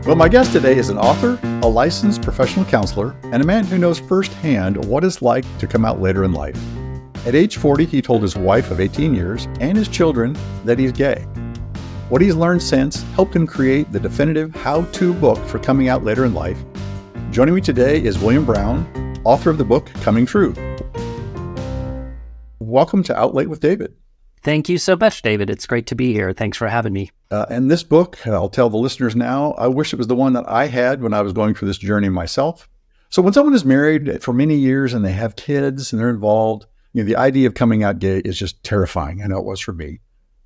Well, my guest today is an author, a licensed professional counselor, and a man who knows firsthand what it's like to come out later in life. At age 40, he told his wife of 18 years and his children that he's gay. What he's learned since helped him create the definitive how-to book for coming out later in life. Joining me today is William Brown, author of the book Coming True. Welcome to Out Late with David. Thank you so much, David. It's great to be here. Thanks for having me. And this book, I'll tell the listeners now, I wish it was the one that I had when I was going through this journey myself. So when someone is married for many years and they have kids and they're involved, the idea of coming out gay is just terrifying. I know it was for me.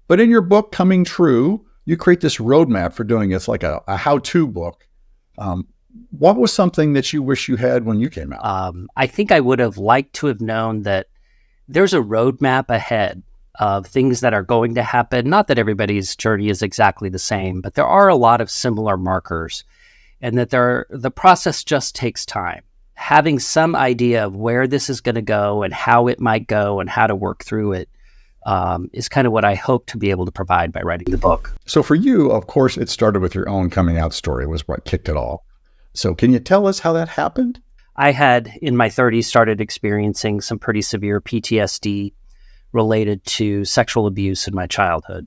But in your book, Coming True, you create this roadmap for doing it. It's like a how-to book. What was something that you wish you had when you came out? I think I would have liked to have known that there's a roadmap ahead of things that are going to happen. Not that everybody's journey is exactly the same, but there are a lot of similar markers, and that the process just takes time. Having some idea of where this is going to go and how it might go and how to work through it is kind of what I hope to be able to provide by writing the book. So for you, of course, it started with your own coming out story was what kicked it all. So can you tell us how that happened? I had, in my 30s, started experiencing some pretty severe PTSD related to sexual abuse in my childhood.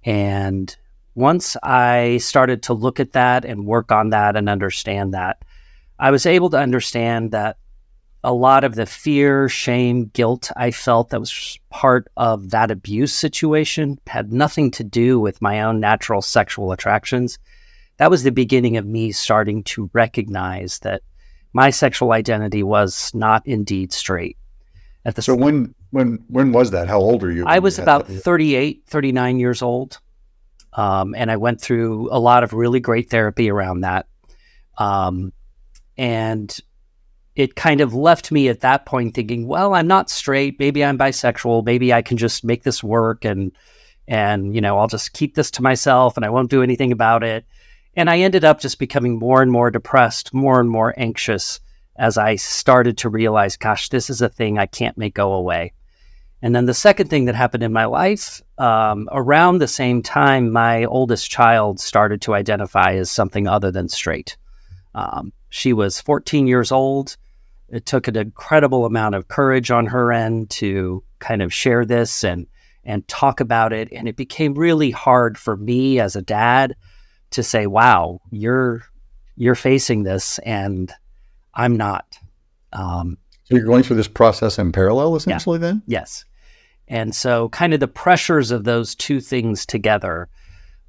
And once I started to look at that and work on that and understand that, I was able to understand that a lot of the fear, shame, guilt I felt that was part of that abuse situation had nothing to do with my own natural sexual attractions. That was the beginning of me starting to recognize that my sexual identity was not indeed straight. So when was that? How old were you? I was about 38, 39 years old. And I went through a lot of really great therapy around that. And it kind of left me at that point thinking, well, I'm not straight. Maybe I'm bisexual. Maybe I can just make this work and I'll just keep this to myself and I won't do anything about it. And I ended up just becoming more and more depressed, more and more anxious as I started to realize, gosh, this is a thing I can't make go away. And then the second thing that happened in my life, around the same time, my oldest child started to identify as something other than straight. She was 14 years old. It took an incredible amount of courage on her end to kind of share this and talk about it. And it became really hard for me as a dad to say, wow, you're facing this and I'm not. So you're going through this process in parallel, essentially, then? Yes. And so kind of the pressures of those two things together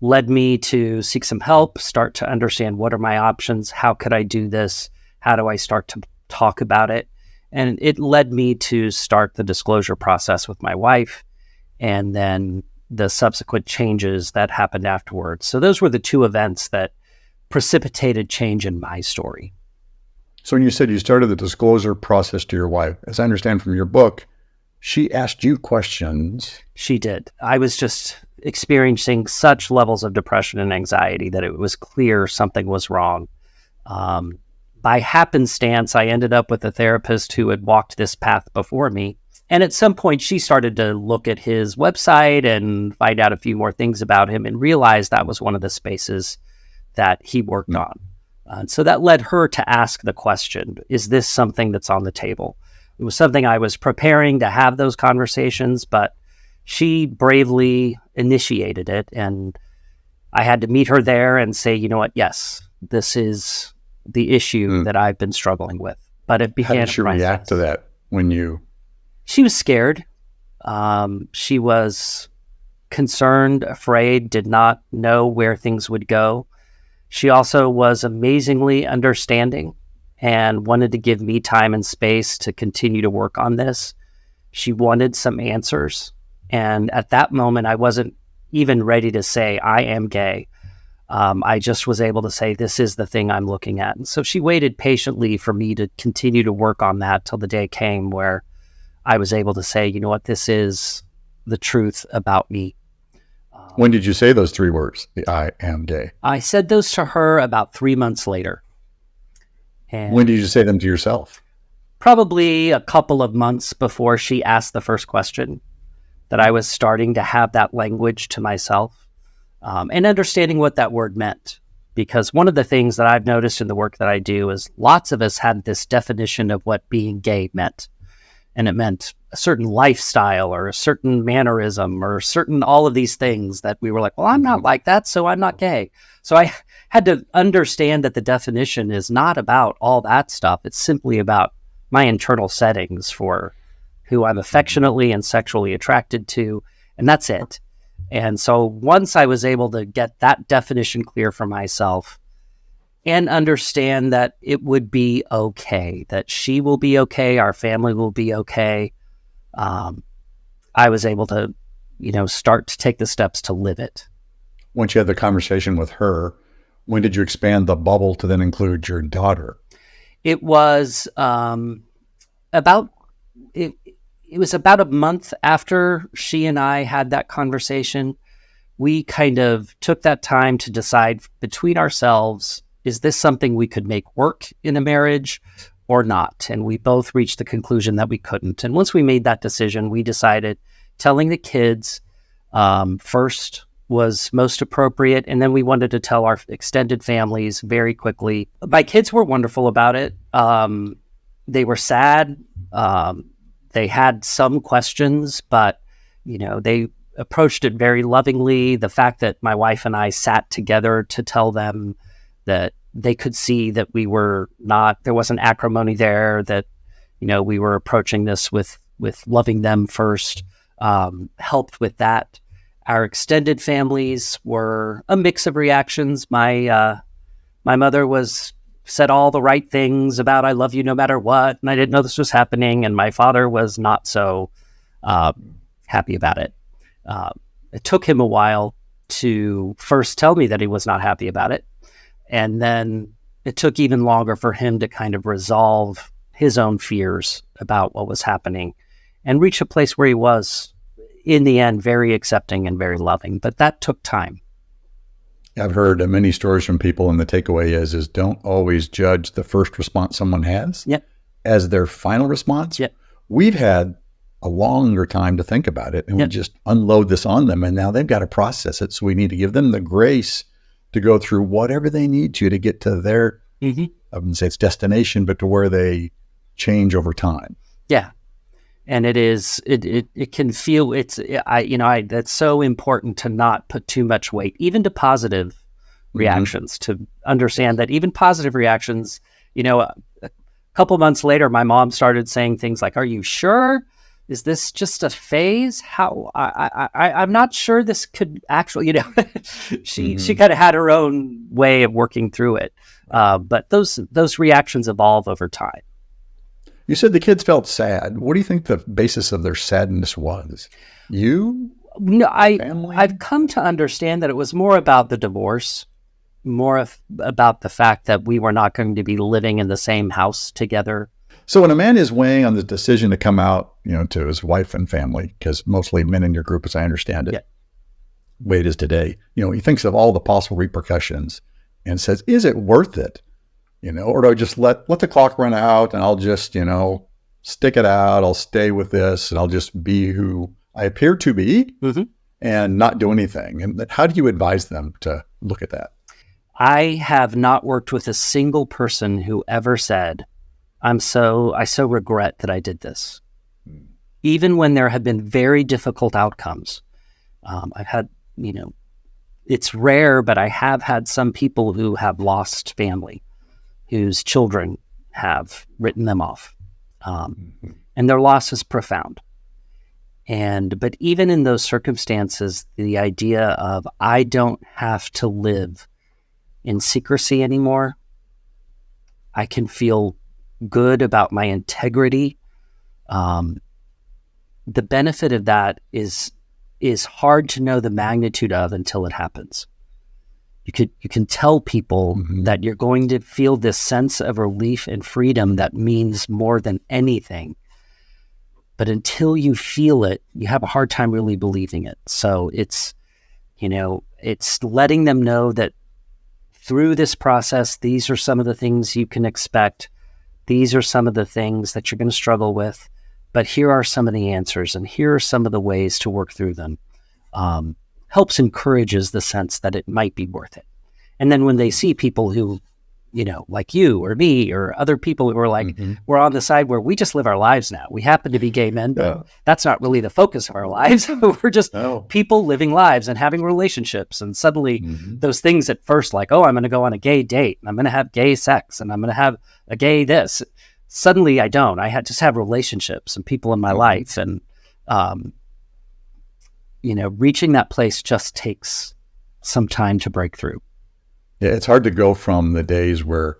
led me to seek some help, start to understand what are my options, how could I do this, how do I start to talk about it? And it led me to start the disclosure process with my wife and then the subsequent changes that happened afterwards. So those were the two events that precipitated change in my story. So when you said you started the disclosure process to your wife, as I understand from your book, she asked you questions. She did. I was just experiencing such levels of depression and anxiety that it was clear something was wrong. By happenstance, I ended up with a therapist who had walked this path before me. And at some point, she started to look at his website and find out a few more things about him and realized that was one of the spaces that he worked on. So that led her to ask the question, is this something that's on the table? It was something I was preparing to have those conversations, but she bravely initiated it. And I had to meet her there and say, you know what? Yes, this is the issue that I've been struggling with. But it began. How did she react to that when you? She was scared. She was concerned, afraid, did not know where things would go. She also was amazingly understanding and wanted to give me time and space to continue to work on this. She wanted some answers. And at that moment, I wasn't even ready to say, I am gay. I just was able to say, this is the thing I'm looking at. And so she waited patiently for me to continue to work on that till the day came where I was able to say, you know what, this is the truth about me. When did you say those three words, the I am gay? I said those to her about 3 months later. And when did you say them to yourself? Probably a couple of months before she asked the first question, that I was starting to have that language to myself and understanding what that word meant. Because one of the things that I've noticed in the work that I do is lots of us had this definition of what being gay meant. And it meant a certain lifestyle or a certain mannerism or certain all of these things that we were like, well, I'm not like that, so I'm not gay. So I had to understand that the definition is not about all that stuff. It's simply about my internal settings for who I'm affectionately and sexually attracted to, and that's it. And so once I was able to get that definition clear for myself and understand that it would be okay, that she will be okay, our family will be okay, I was able to, start to take the steps to live it. Once you had the conversation with her, when did you expand the bubble to then include your daughter? It was it was about a month after she and I had that conversation. We kind of took that time to decide between ourselves, is this something we could make work in a marriage or not? And we both reached the conclusion that we couldn't. And once we made that decision, we decided telling the kids first was most appropriate. And then we wanted to tell our extended families very quickly. My kids were wonderful about it. They were sad. They had some questions, but, they approached it very lovingly. The fact that my wife and I sat together to tell them that they could see that there wasn't acrimony there, that, we were approaching this with loving them first, helped with that. Our extended families were a mix of reactions. My mother said all the right things about I love you no matter what, and I didn't know this was happening, and my father was not so happy about it. It took him a while to first tell me that he was not happy about it, and then it took even longer for him to kind of resolve his own fears about what was happening and reach a place where he was, in the end, very accepting and very loving. But that took time. I've heard many stories from people, and the takeaway is don't always judge the first response someone has as their final response. We've had a longer time to think about it, and we just unload this on them, and now they've got to process it. So we need to give them the grace to go through whatever they need to get to their, I wouldn't say it's destination, but to where they change over time. Yeah. And it can feel, that's so important to not put too much weight, even to positive reactions, to understand that even positive reactions, a couple months later, my mom started saying things like, are you sure? Is this just a phase? How, I'm not sure this could actually, she kind of had her own way of working through it. But those reactions evolve over time. You said the kids felt sad. What do you think the basis of their sadness was? You? No, family? I've come to understand that it was more about the divorce, about the fact that we were not going to be living in the same house together. So when a man is weighing on the decision to come out, to his wife and family, because mostly men in your group, as I understand it, the way it is today, he thinks of all the possible repercussions and says, is it worth it? Or do I just let the clock run out and I'll just, stick it out. I'll stay with this and I'll just be who I appear to be and not do anything. And how do you advise them to look at that? I have not worked with a single person who ever said, I so regret that I did this. Even when there have been very difficult outcomes. I've had, it's rare, but I have had some people who have lost family, whose children have written them off. And their loss is profound. But even in those circumstances, the idea of I don't have to live in secrecy anymore. I can feel good about my integrity. The benefit of that is hard to know the magnitude of until it happens. You can tell people that you're going to feel this sense of relief and freedom that means more than anything. But until you feel it, you have a hard time really believing it. So it's letting them know that through this process, these are some of the things you can expect. These are some of the things that you're going to struggle with. But here are some of the answers, and here are some of the ways to work through them. Helps encourages the sense that it might be worth it. And then when they see people who, like you or me or other people who are like, we're on the side where we just live our lives now. We happen to be gay men, but that's not really the focus of our lives. We're just people living lives and having relationships. And suddenly those things at first, like, oh, I'm going to go on a gay date and I'm going to have gay sex and I'm going to have a gay this. Suddenly I don't. Just have relationships and people in my life. And, reaching that place just takes some time to break through. Yeah, it's hard to go from the days where,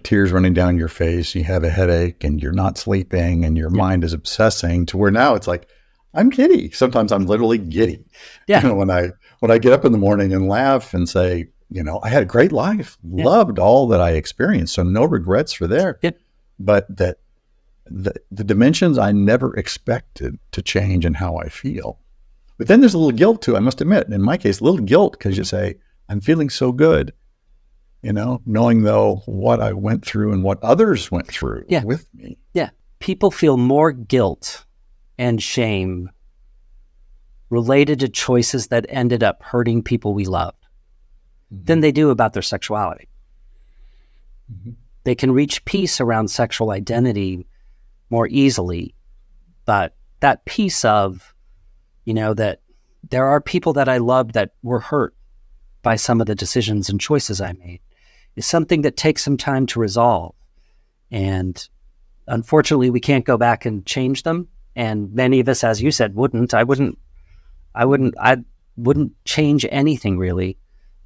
tears running down your face, you have a headache and you're not sleeping and your mind is obsessing, to where now it's like, I'm giddy. Sometimes I'm literally giddy. Yeah. When I get up in the morning and laugh and say, I had a great life, loved all that I experienced. So no regrets for there. Yeah. But that the dimensions I never expected to change in how I feel. But then there's a little guilt too, I must admit. In my case, a little guilt, because you say, I'm feeling so good, knowing though what I went through and what others went through with me. Yeah. People feel more guilt and shame related to choices that ended up hurting people we loved than they do about their sexuality. They can reach peace around sexual identity more easily, but that piece of, that there are people that I loved that were hurt by some of the decisions and choices I made is something that takes some time to resolve. And unfortunately, we can't go back and change them. And many of us, as you said, wouldn't. I wouldn't change anything really,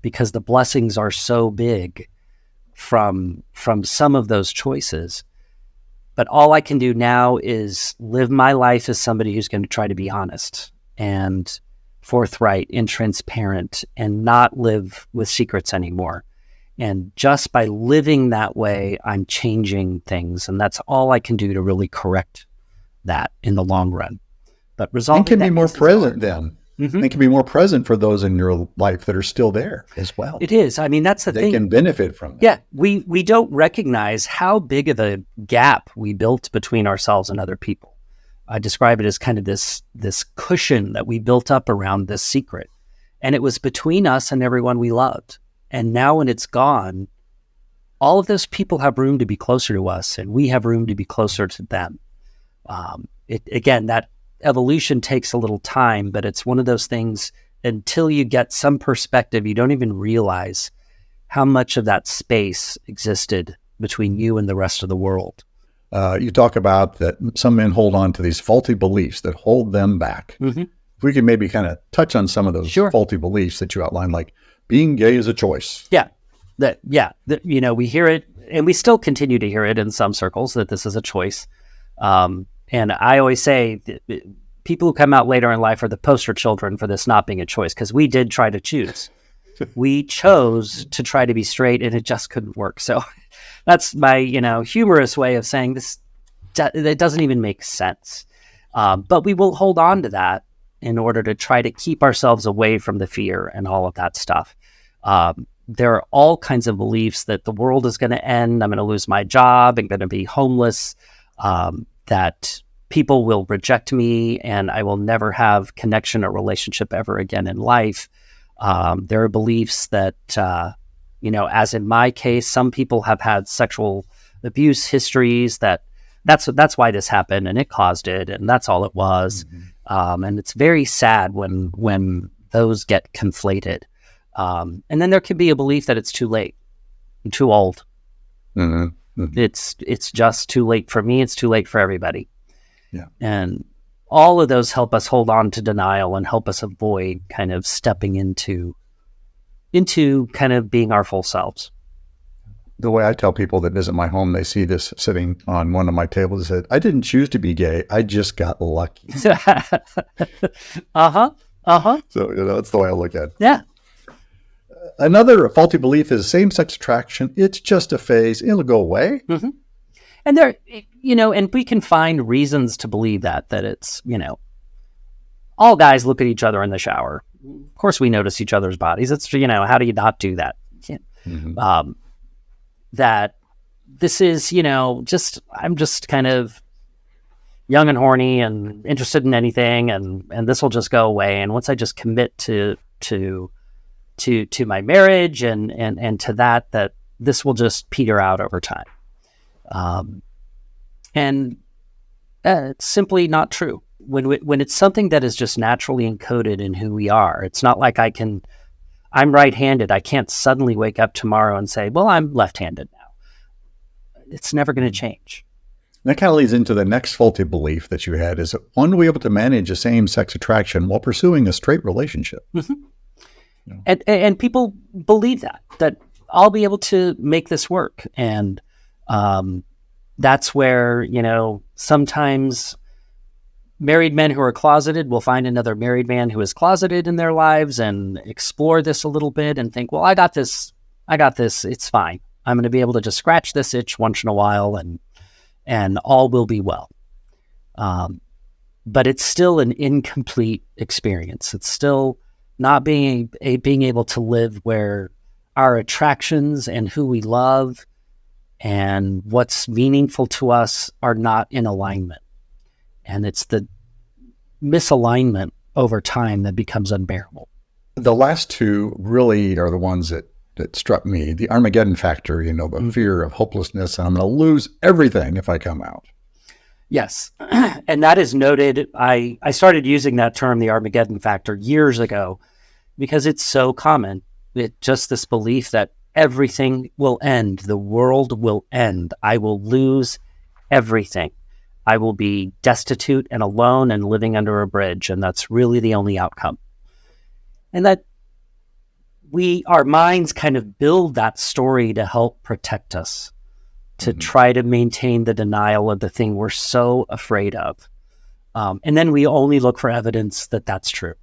because the blessings are so big from some of those choices. But all I can do now is live my life as somebody who's going to try to be honest and forthright and transparent and not live with secrets anymore. And just by living that way, I'm changing things. And that's all I can do to really correct that in the long run. But resolving and can be more present then. And can be more present for those in your life that are still there as well. It is. I mean, that's the thing. They can benefit from that. Yeah. We don't recognize how big of a gap we built between ourselves and other people. I describe it as kind of this cushion that we built up around this secret. And it was between us and everyone we loved. And now when it's gone, all of those people have room to be closer to us and we have room to be closer to them. Again, that evolution takes a little time, but it's one of those things, until you get some perspective, you don't even realize how much of that space existed between you and the rest of the world. You talk about that some men hold on to these faulty beliefs that hold them back. If we could maybe kind of touch on some of those faulty beliefs that you outlined, like being gay is a choice. Yeah. We hear it, and we still continue to hear it in some circles, that this is a choice. And I always say people who come out later in life are the poster children for this not being a choice, because we did try to choose. We chose to try to be straight and it just couldn't work. So that's my, humorous way of saying this. It doesn't even make sense. But we will hold on to that in order to try to keep ourselves away from the fear and all of that stuff. There are all kinds of beliefs that the world is going to end. I'm going to lose my job. I'm going to be homeless. That people will reject me and I will never have connection or relationship ever again in life. There are beliefs that, as in my case, some people have had sexual abuse histories that's why this happened and it caused it and that's all it was. And it's very sad when those get conflated. And then there can be a belief that it's too late, I'm too old. It's just too late for me. It's too late for everybody. Yeah. And all of those help us hold on to denial and help us avoid kind of stepping into kind of being our full selves. The way I tell people that visit my home, they see this sitting on one of my tables and said, I didn't choose to be gay. I just got lucky. So, that's the way I look at it. Yeah. Another faulty belief is same-sex attraction. It's just a phase. It'll go away. And there, and we can find reasons to believe that it's, all guys look at each other in the shower. Of course we notice each other's bodies. It's, how do you not do that? That this is, I'm just kind of young and horny and interested in anything and this will just go away. And once I just commit to to my marriage and to that this will just peter out over time. And it's simply not true. When it's something that is just naturally encoded in who we are, it's not like I'm right-handed. I can't suddenly wake up tomorrow and say, well, I'm left-handed now. It's never going to change. And that kind of leads into the next faulty belief that you had, is that one will be able to manage a same-sex attraction while pursuing a straight relationship. Mm-hmm. Yeah. And people believe that I'll be able to make this work. And that's where, sometimes married men who are closeted will find another married man who is closeted in their lives and explore this a little bit and think, well, I got this, it's fine. I'm going to be able to just scratch this itch once in a while and all will be well. But it's still an incomplete experience. It's still not being able to live where our attractions and who we love and what's meaningful to us are not in alignment. And it's the misalignment over time that becomes unbearable. The last two really are the ones that struck me. The Armageddon Factor, the fear of hopelessness, and I'm going to lose everything if I come out. Yes. And that is noted. I started using that term, the Armageddon Factor, years ago because it's so common. It's just this belief that everything will end. The world will end. I will lose everything. I will be destitute and alone and living under a bridge. And that's really the only outcome. And that our minds kind of build that story to help protect us, to try to maintain the denial of the thing we're so afraid of. And then we only look for evidence that that's true,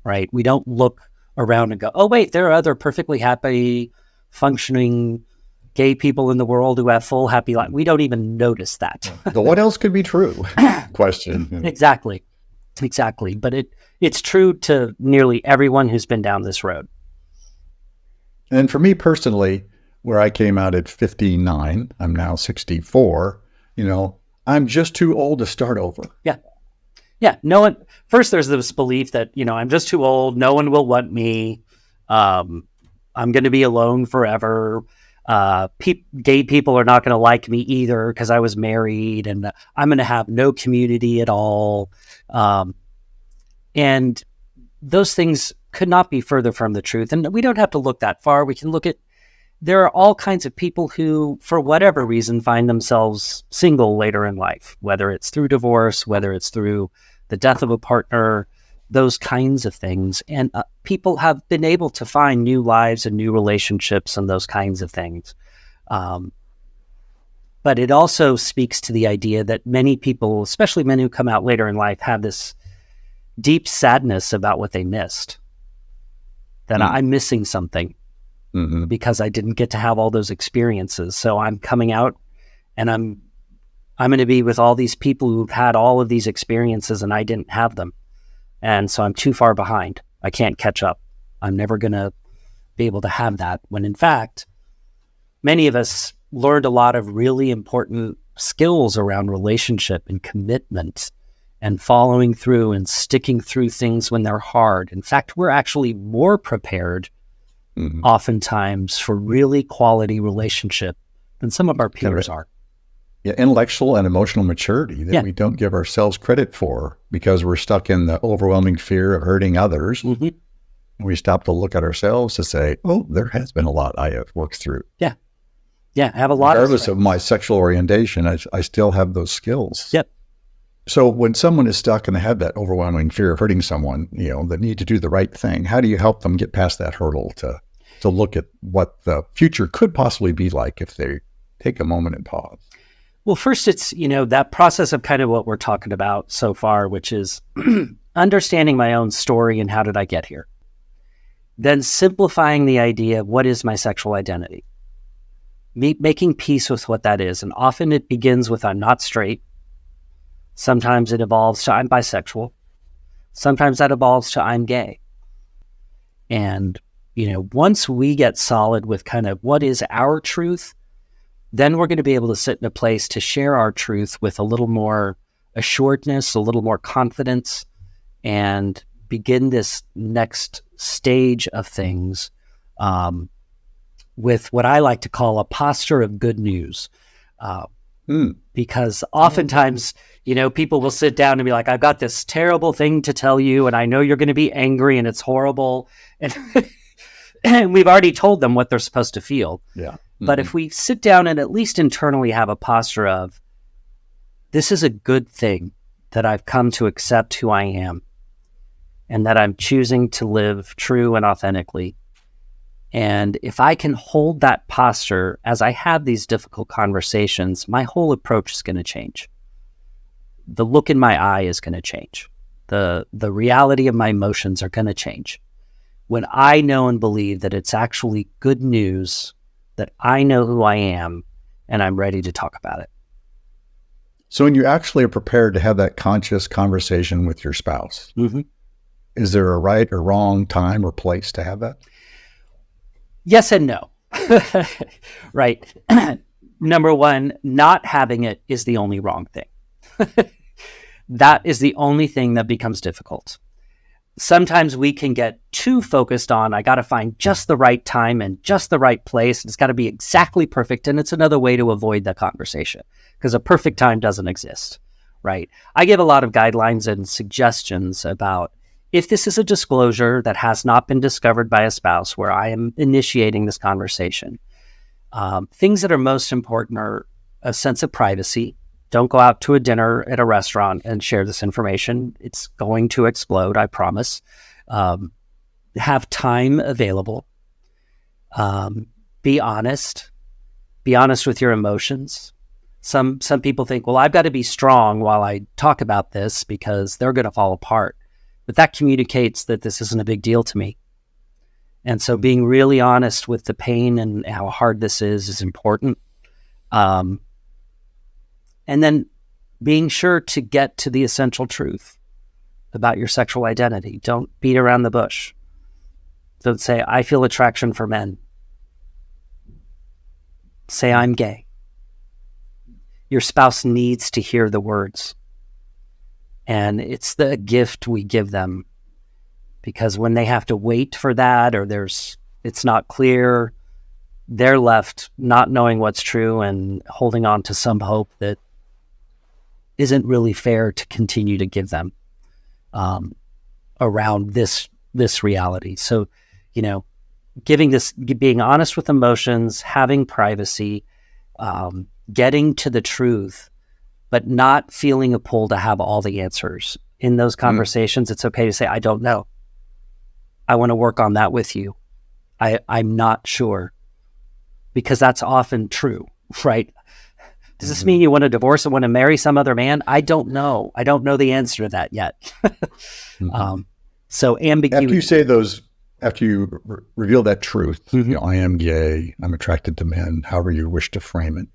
right? We don't look around and go, oh, wait, there are other perfectly happy, functioning gay people in the world who have full happy life. We don't even notice that. The what else could be true question. Exactly. But it's true to nearly everyone who's been down this road. And for me personally, where I came out at 59, I'm now 64, I'm just too old to start over. Yeah. Yeah. First there's this belief that, I'm just too old. No one will want me. I'm going to be alone forever. Gay people are not going to like me either because I was married, and I'm going to have no community at all. And those things could not be further from the truth. And we don't have to look that far. We can look at, there are all kinds of people who, for whatever reason, find themselves single later in life, whether it's through divorce, whether it's through the death of a partner, those kinds of things. And people have been able to find new lives and new relationships and those kinds of things. But it also speaks to the idea that many people, especially men who come out later in life, have this deep sadness about what they missed. That I'm missing something because I didn't get to have all those experiences. So I'm coming out and I'm going to be with all these people who've had all of these experiences and I didn't have them. And so I'm too far behind. I can't catch up. I'm never going to be able to have that. When in fact, many of us learned a lot of really important skills around relationship and commitment and following through and sticking through things when they're hard. In fact, we're actually more prepared oftentimes for really quality relationship than some of our peers are. Yeah, intellectual and emotional maturity that we don't give ourselves credit for because we're stuck in the overwhelming fear of hurting others. We stop to look at ourselves to say, oh, there has been a lot I have worked through. Yeah. Yeah, I have a lot regardless of my sexual orientation, I still have those skills. Yep. So when someone is stuck and they have that overwhelming fear of hurting someone, the need to do the right thing, how do you help them get past that hurdle to look at what the future could possibly be like if they take a moment and pause? Well, first it's, that process of kind of what we're talking about so far, which is understanding my own story and how did I get here? Then simplifying the idea of what is my sexual identity? Making peace with what that is. And often it begins with I'm not straight. Sometimes it evolves to I'm bisexual. Sometimes that evolves to I'm gay. And, once we get solid with kind of what is our truth, then we're going to be able to sit in a place to share our truth with a little more assuredness, a little more confidence, and begin this next stage of things with what I like to call a posture of good news. Because oftentimes, people will sit down and be like, I've got this terrible thing to tell you, and I know you're going to be angry and it's horrible. And, and we've already told them what they're supposed to feel. Yeah. But if we sit down and at least internally have a posture of, this is a good thing that I've come to accept who I am and that I'm choosing to live true and authentically. And if I can hold that posture as I have these difficult conversations, my whole approach is going to change. The look in my eye is going to change. The reality of my emotions are going to change. When I know and believe that it's actually good news, that I know who I am, and I'm ready to talk about it. So when you actually are prepared to have that conscious conversation with your spouse, is there a right or wrong time or place to have that? Yes and no. Right. Number one, not having it is the only wrong thing. That is the only thing that becomes difficult. Sometimes we can get too focused on, I got to find just the right time and just the right place. It's got to be exactly perfect. And it's another way to avoid the conversation because a perfect time doesn't exist, right? I give a lot of guidelines and suggestions about if this is a disclosure that has not been discovered by a spouse where I am initiating this conversation. Things that are most important are a sense of privacy. Don't go out to a dinner at a restaurant and share this information. It's going to explode, I promise. Have time available. Be honest. Be honest with your emotions. Some people think, well, I've got to be strong while I talk about this because they're going to fall apart. But that communicates that this isn't a big deal to me. And so being really honest with the pain and how hard this is important. And then being sure to get to the essential truth about your sexual identity. Don't beat around the bush. Don't say, I feel attraction for men. Say, I'm gay. Your spouse needs to hear the words. And it's the gift we give them because when they have to wait for that or it's not clear, they're left not knowing what's true and holding on to some hope that isn't really fair to continue to give them around this reality. So, being honest with emotions, having privacy, getting to the truth, but not feeling a pull to have all the answers. In those conversations, it's okay to say, I don't know. I want to work on that with you. I'm not sure. Because that's often true, right? Does this mean you want to divorce and want to marry some other man? I don't know. I don't know the answer to that yet. So ambiguity. After you reveal that truth, I am gay, I'm attracted to men, however you wish to frame it,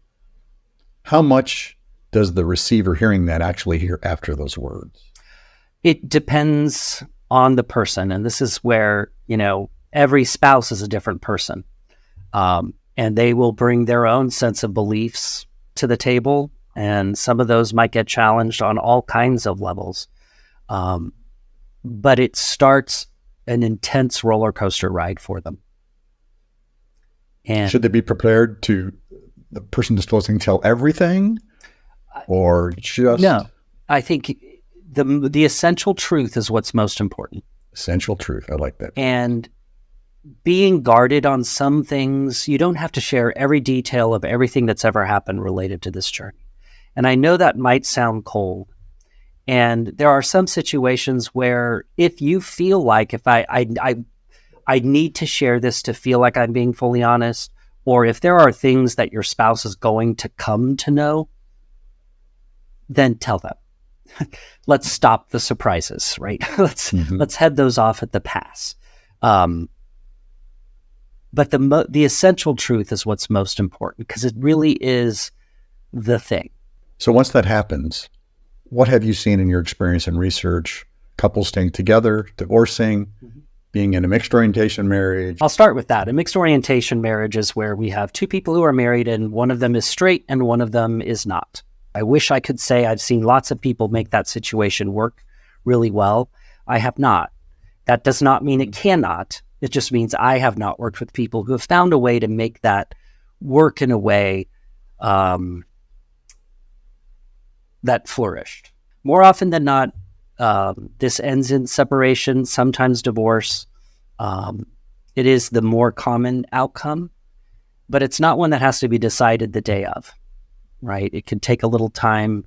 how much does the receiver hearing that actually hear after those words? It depends on the person. And this is where, every spouse is a different person. And they will bring their own sense of beliefs to the table. And some of those might get challenged on all kinds of levels. But it starts an intense roller coaster ride for them. And should they be prepared to the person disclosing tell everything? Or just... No, I think the essential truth is what's most important. Essential truth. I like that. And being guarded on some things, you don't have to share every detail of everything that's ever happened related to this journey. And I know that might sound cold. And there are some situations where if you feel like if I need to share this to feel like I'm being fully honest, or if there are things that your spouse is going to come to know, then tell them. Let's stop the surprises, right? Let's head those off at the pass. But the essential truth is what's most important because it really is the thing. So once that happens, what have you seen in your experience and research? Couples staying together, divorcing, being in a mixed orientation marriage? I'll start with that. A mixed orientation marriage is where we have two people who are married and one of them is straight and one of them is not. I wish I could say I've seen lots of people make that situation work really well. I have not. That does not mean it cannot. It just means I have not worked with people who have found a way to make that work in a way that flourished. More often than not, this ends in separation, sometimes divorce. It is the more common outcome, but it's not one that has to be decided the day of, right? It can take a little time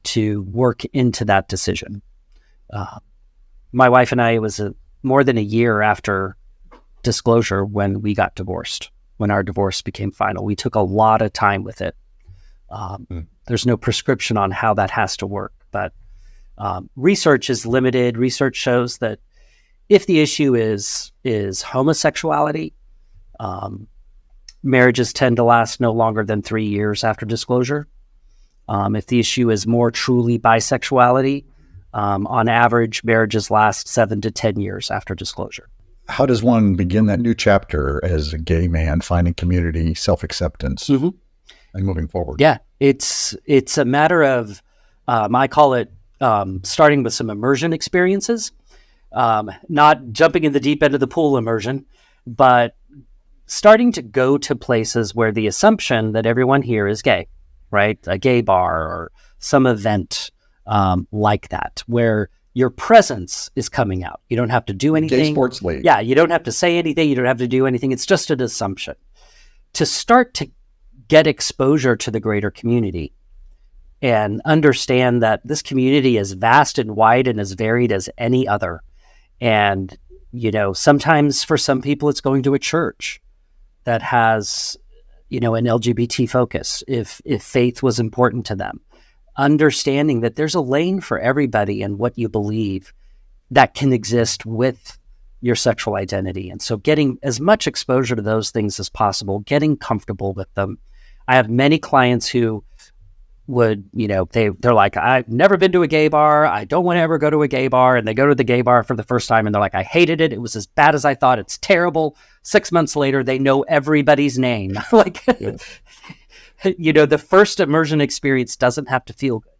to work into that decision. My wife and I, it was more than a year after disclosure when we got divorced, when our divorce became final. We took a lot of time with it. There's no prescription on how that has to work, but research is limited. Research shows that if the issue is homosexuality, marriages tend to last no longer than 3 years after disclosure. If the issue is more truly bisexuality, on average, marriages last 7 to 10 years after disclosure. How does one begin that new chapter as a gay man, finding community, self-acceptance, and moving forward? Yeah, it's a matter of, I call it starting with some immersion experiences, not jumping in the deep end of the pool immersion, but starting to go to places where the assumption that everyone here is gay, right? A gay bar or some event like that, where your presence is coming out. You don't have to do anything. Gay sports league. Yeah, you don't have to say anything. You don't have to do anything. It's just an assumption. To start to get exposure to the greater community and understand that this community is vast and wide and as varied as any other. And, sometimes for some people, it's going to a church that has, an LGBT focus, if faith was important to them. Understanding that there's a lane for everybody and what you believe that can exist with your sexual identity. And so getting as much exposure to those things as possible, getting comfortable with them. I have many clients who would, they're like, I've never been to a gay bar. I don't want to ever go to a gay bar. And they go to the gay bar for the first time and they're like, I hated it. It was as bad as I thought. It's terrible. 6 months later, they know everybody's name. The first immersion experience doesn't have to feel good,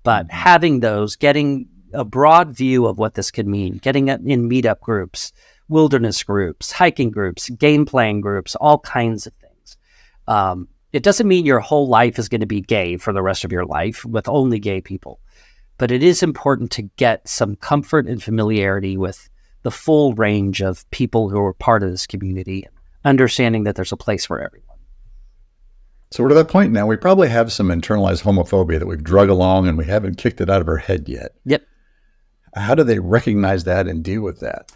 but having those, getting a broad view of what this could mean, getting it in meetup groups, wilderness groups, hiking groups, game playing groups, all kinds of things. It doesn't mean your whole life is going to be gay for the rest of your life with only gay people, but it is important to get some comfort and familiarity with the full range of people who are part of this community, understanding that there's a place for everyone. So we're to that point now. We probably have some internalized homophobia that we've drug along and we haven't kicked it out of our head yet. Yep. How do they recognize that and deal with that?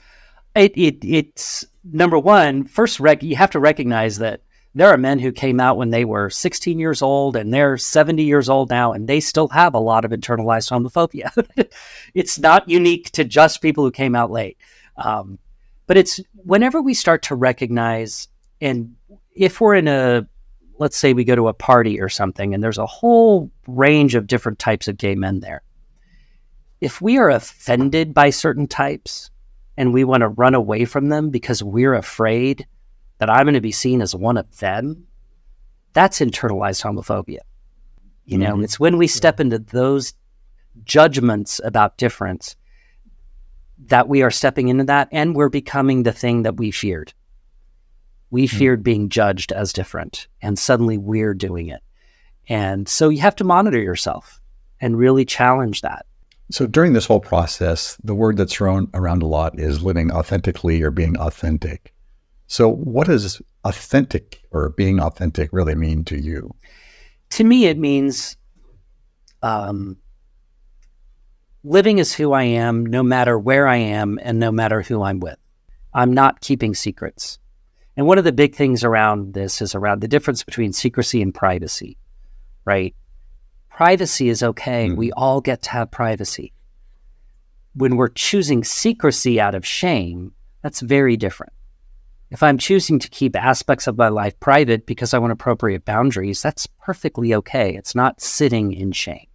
It's number one, first, you have to recognize that there are men who came out when they were 16 years old and they're 70 years old now, and they still have a lot of internalized homophobia. It's not unique to just people who came out late. But it's whenever we start to recognize, and if we're let's say we go to a party or something, and there's a whole range of different types of gay men there. If we are offended by certain types and we want to run away from them because we're afraid that I'm going to be seen as one of them, that's internalized homophobia. It's when we step into those judgments about difference that we are stepping into that, and we're becoming the thing that we feared. We feared being judged as different, and suddenly we're doing it. And so you have to monitor yourself and really challenge that. So during this whole process, the word that's thrown around a lot is living authentically or being authentic. So what does authentic or being authentic really mean to you? To me, it means living as who I am, no matter where I am and no matter who I'm with. I'm not keeping secrets. And one of the big things around this is around the difference between secrecy and privacy, right? Privacy is okay. We all get to have privacy. When we're choosing secrecy out of shame, that's very different. If I'm choosing to keep aspects of my life private because I want appropriate boundaries, that's perfectly okay. It's not sitting in shame,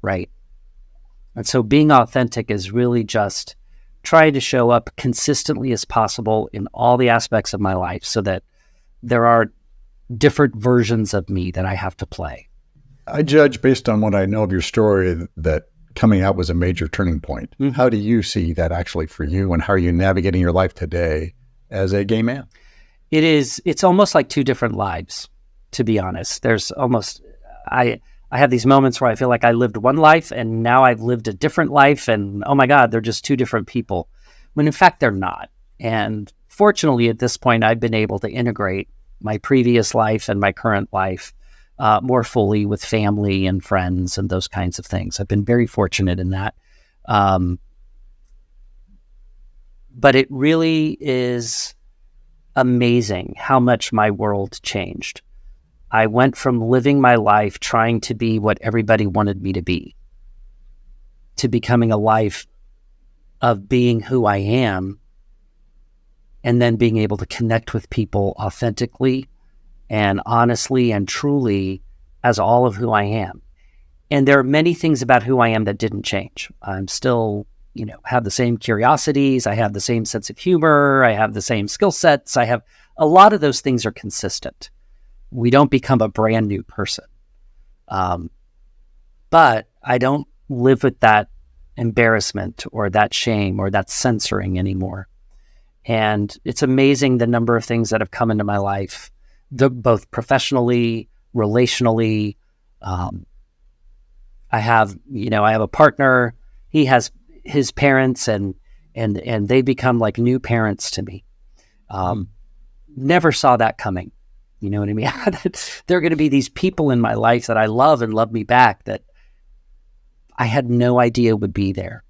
right? And so being authentic is really just trying to show up consistently as possible in all the aspects of my life so that there are different versions of me that I have to play. I judge based on what I know of your story that coming out was a major turning point. Mhm. How do you see that actually for you, and how are you navigating your life today as a gay man? It's almost like two different lives, to be honest. I have these moments where I feel like I lived one life and now I've lived a different life, and oh my God, they're just two different people, when in fact they're not. And fortunately at this point, I've been able to integrate my previous life and my current life more fully with family and friends and those kinds of things. I've been very fortunate in that. But it really is amazing how much my world changed. I went from living my life trying to be what everybody wanted me to be, to becoming a life of being who I am, and then being able to connect with people authentically and honestly and truly as all of who I am. And there are many things about who I am that didn't change. I'm still, have the same curiosities. I have the same sense of humor. I have the same skill sets. I have a lot of those things are consistent. We don't become a brand new person. But I don't live with that embarrassment or that shame or that censoring anymore. And it's amazing the number of things that have come into my life, both professionally, relationally. I have a partner. He has his parents, and they become like new parents to me. Never saw that coming. You know what I mean? There are going to be these people in my life that I love and love me back that I had no idea would be there.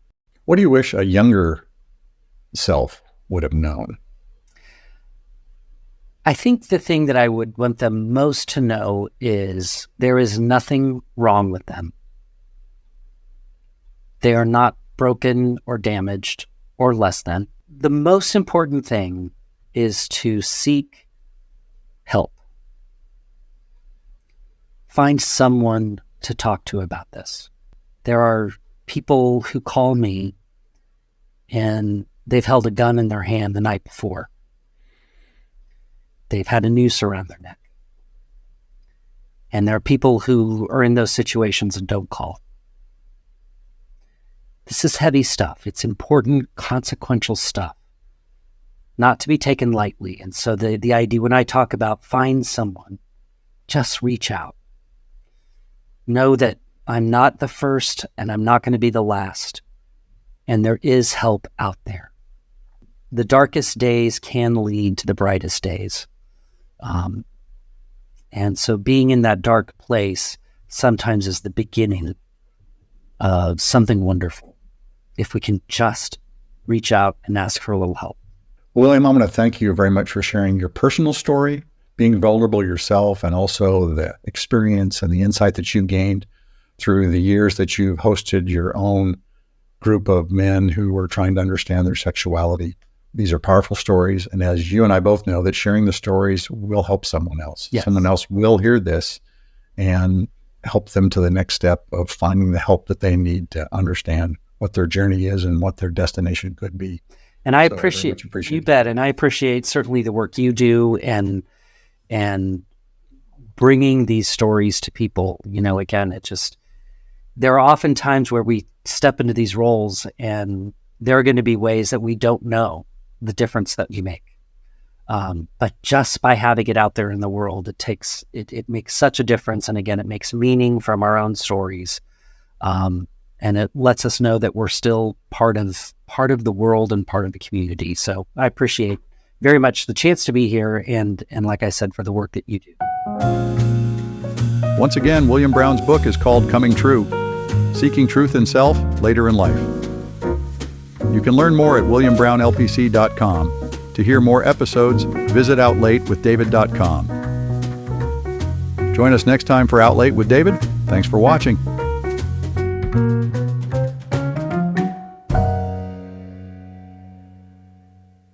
What do you wish a younger self would have known? I think the thing that I would want them most to know is there is nothing wrong with them. They are not broken or damaged or less than. The most important thing is to seek help. Find someone to talk to about this. There are people who call me and they've held a gun in their hand the night before. They've had a noose around their neck. And there are people who are in those situations and don't call. This is heavy stuff. It's important, consequential stuff, not to be taken lightly. And so the idea when I talk about find someone, just reach out. Know that I'm not the first and I'm not going to be the last. And there is help out there. The darkest days can lead to the brightest days. And so being in that dark place sometimes is the beginning of something wonderful, if we can just reach out and ask for a little help. William, I'm going to thank you very much for sharing your personal story, being vulnerable yourself, and also the experience and the insight that you gained through the years that you've hosted your own group of men who were trying to understand their sexuality. These are powerful stories. And as you and I both know, that sharing the stories will help someone else. Yes. Someone else will hear this and help them to the next step of finding the help that they need to understand what their journey is and what their destination could be. And I appreciate you bet. And I appreciate certainly the work you do and bringing these stories to people. Again, there are often times where we step into these roles and there are going to be ways that we don't know the difference that we make. But just by having it out there in the world, it makes such a difference. And again, it makes meaning from our own stories. And it lets us know that we're still part of the world and part of the community. So I appreciate very much the chance to be here. And like I said, for the work that you do. Once again, William Brown's book is called Coming True: Seeking Truth in Self Later in Life. You can learn more at williambrownlpc.com. To hear more episodes, visit outlatewithdavid.com. Join us next time for Out Late with David. Thanks for watching.